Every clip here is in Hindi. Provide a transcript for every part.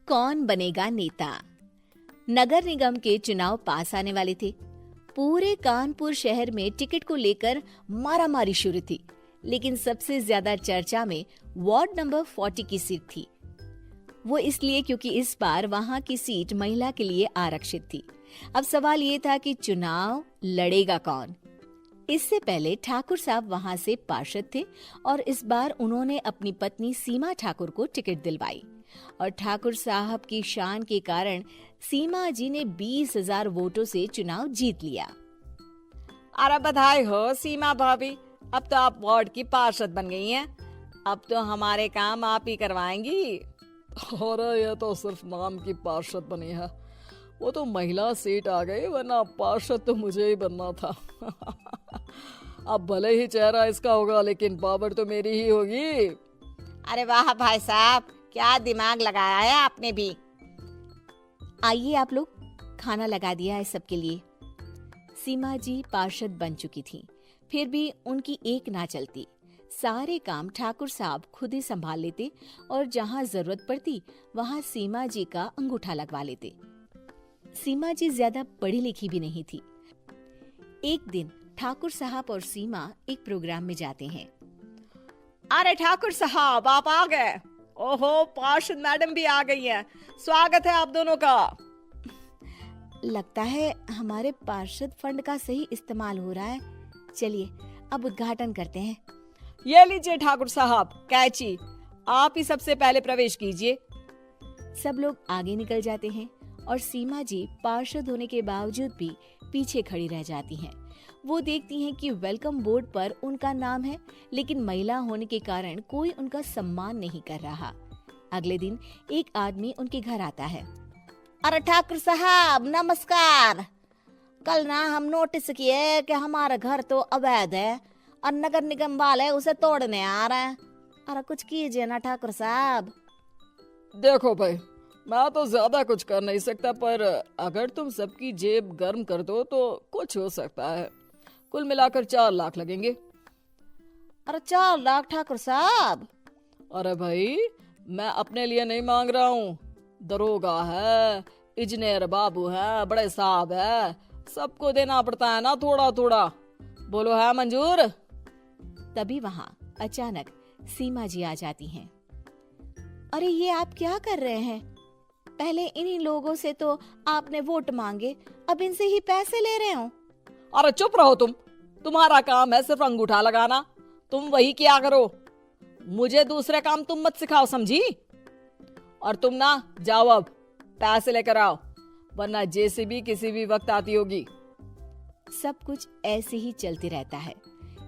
कौन बनेगा नेता। नगर निगम के चुनाव पास आने वाले थे। पूरे कानपुर शहर में टिकट को लेकर मारामारी शुरू थी, लेकिन सबसे ज्यादा चर्चा में वार्ड नंबर 40 की सीट थी। वो इसलिए क्योंकि इस बार वहां की सीट महिला के लिए आरक्षित थी। अब सवाल ये था कि चुनाव लड़ेगा कौन। इससे पहले ठाकुर साहब वहां से पार्षद थे और इस बार उन्होंने अपनी पत्नी सीमा ठाकुर को टिकट दिलवाई और ठाकुर साहब की शान के कारण सीमा जी ने 20,000 वोटों से चुनाव जीत लिया। अरे बधाई हो सीमा भाभी, अब तो आप वार्ड की पार्षद बन गई हैं। अब तो हमारे काम आप ही करवाएंगी। अरे ये तो सिर्फ नाम की पार्षद बनी है, वो तो महिला सीट आ गई, वरना पार्षद तो मुझे ही बनना था। अब भले ही चेहरा इसका होगा, लेकिन पावर तो मेरी ही होगी। अरे वाह भाई साहब, क्या दिमाग लगाया है आपने भी। आइए आप लोग, खाना लगा दिया है सबके लिए। सीमा जी पार्षद बन चुकी थी, फिर भी उनकी एक ना चलती। सारे काम ठाकुर साहब खुद ही संभाल लेते और जहां जरूरत पड़ती वहां सीमा जी का अंगूठा लगवा लेते। सीमा जी ज्यादा पढ़ी लिखी भी नहीं थी। एक दिन ठाकुर साहब और सीमा एक प्रोग्राम में जाते हैं। अरे ठाकुर साहब, आप आ गए। ओहो, पार्षद मैडम भी आ गई हैं। स्वागत है आप दोनों का। लगता है हमारे पार्षद फंड का सही इस्तेमाल हो रहा है। चलिए अब उद्घाटन करते हैं। ये लीजिए ठाकुर साहब कैची, आप ही सबसे पहले प्रवेश कीजिए। सब लोग आगे निकल जाते हैं और सीमा जी पार्षद होने के बावजूद भी पीछे खड़ी रह जाती हैं। वो देखती हैं कि वेलकम बोर्ड पर उनका नाम है, लेकिन महिला होने के कारण कोई उनका सम्मान नहीं कर रहा। अगले दिन एक आदमी उनके घर आता है। अरे ठाकुर साहब नमस्कार। कल ना हम नोटिस किए कि हमारा घर तो अवैध है और नगर निगम वाले उसे तोड़ने आ रहे हैं। अरे कुछ कीजिए ना ठाकुर साहब। देखो भाई, मैं तो ज्यादा कुछ कर नहीं सकता, पर अगर तुम सबकी जेब गर्म कर दो तो कुछ हो सकता है। कुल मिलाकर 4 लाख लगेंगे। अरे 4 लाख ठाकुर साहब? अरे भाई, मैं अपने लिए नहीं मांग रहा हूँ। दरोगा है, इंजीनियर बाबू है, बड़े साहब है, सबको देना पड़ता है ना थोड़ा थोड़ा। बोलो है मंजूर? तभी वहाँ अचानक सीमा जी आ जाती हैं। अरे ये आप क्या कर रहे हैं? पहले इन्हीं लोगों से तो आपने वोट मांगे, अब इनसे ही पैसे ले रहे हो। अरे चुप रहो तुम, तुम्हारा काम है सिर्फ अंगूठा लगाना, तुम वही किया करो। मुझे दूसरे काम तुम मत सिखाओ, समझी? और तुम ना जाओ, अब पैसे लेकर आओ, वरना जेसीबी किसी भी वक्त आती होगी। सब कुछ ऐसे ही चलते रहता है।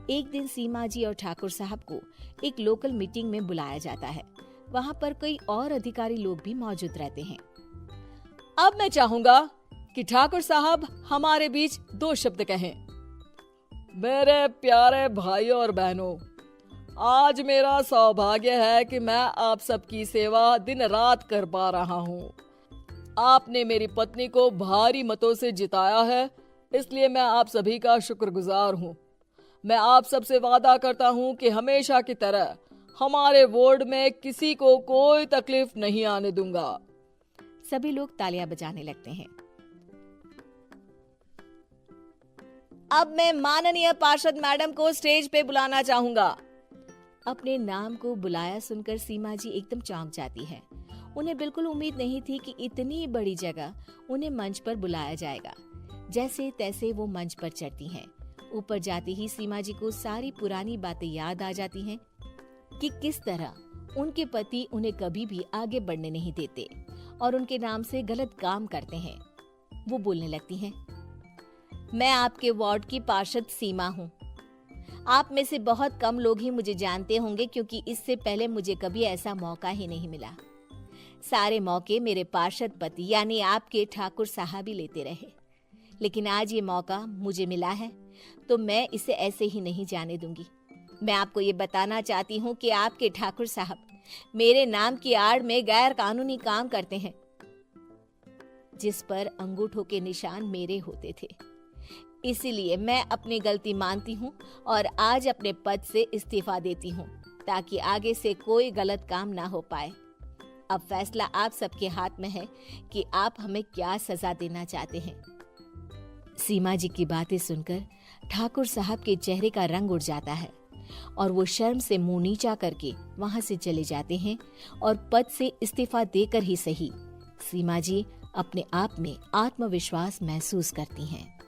एक दिन सीमा जी और ठाकुर साहब को एक लोकल मीटिंग में बुलाया जाता है। वहाँ पर कई और अधिकारी लोग भी मौजूद रहते हैं। अब मैं चाहूंगा कि ठाकुर साहब हमारे बीच 2 शब्द कहें। मेरे प्यारे भाइयों और बहनों, आज मेरा सौभाग्य है कि मैं आप सबकी सेवा दिन रात कर पा रहा हूँ। आपने मेरी पत्नी को भारी मतों से जिताया है, इसलिए मैं आप सभी का शुक्रगुजार हूँ। मैं आप सबसे वादा करता हूँ कि हमेशा की तरह हमारे वार्ड में किसी को कोई तकलीफ नहीं आने दूंगा। सभी लोग तालियां बजाने लगते हैं। अब मैं माननीय पार्षद मैडम को स्टेज पे बुलाना चाहूंगा। अपने नाम को बुलाया सुनकर सीमा जी एकदम चौंक जाती है। उन्हें बिल्कुल उम्मीद नहीं थी कि इतनी बड़ी जगह उन्हें मंच पर बुलाया जाएगा। जैसे तैसे वो मंच पर चढ़ती हैं। ऊपर जाती ही सीमा जी को सारी पुरानी बातें याद आ जाती हैं कि किस तरह उनके पति उन्हें कभी भी आगे बढ़ने नहीं देते और उनके नाम से गलत काम करते हैं। वो बोलने लगती हैं, मैं आपके वार्ड की पार्षद सीमा हूँ। आप में से बहुत कम लोग ही मुझे जानते होंगे, क्योंकि इससे पहले मुझे कभी ऐसा मौका ही नहीं मिला। सारे मौके मेरे पार्षद पति यानी आपके ठाकुर साहब ही लेते रहे, लेकिन आज ये मौका मुझे मिला है तो मैं इसे ऐसे ही नहीं जाने दूंगी। मैं आपको ये बताना चाहती हूँ कि आपके ठाकुर साहब मेरे नाम की आड़ में गैर कानूनी काम करते हैं, जिस पर अंगूठों के निशान मेरे होते थे। इसीलिए मैं अपनी गलती मानती हूँ और आज अपने पद से इस्तीफा देती हूँ, ताकि आगे से कोई गलत काम ना हो पाए। अब फैसला आप सबके हाथ में है कि आप हमें क्या सजा देना चाहते हैं। सीमा जी की बातें सुनकर ठाकुर साहब के चेहरे का रंग उड़ जाता है और वो शर्म से मुंह नीचा करके वहां से चले जाते हैं और पद से इस्तीफा देकर ही सही सीमा जी अपने आप में आत्मविश्वास महसूस करती हैं।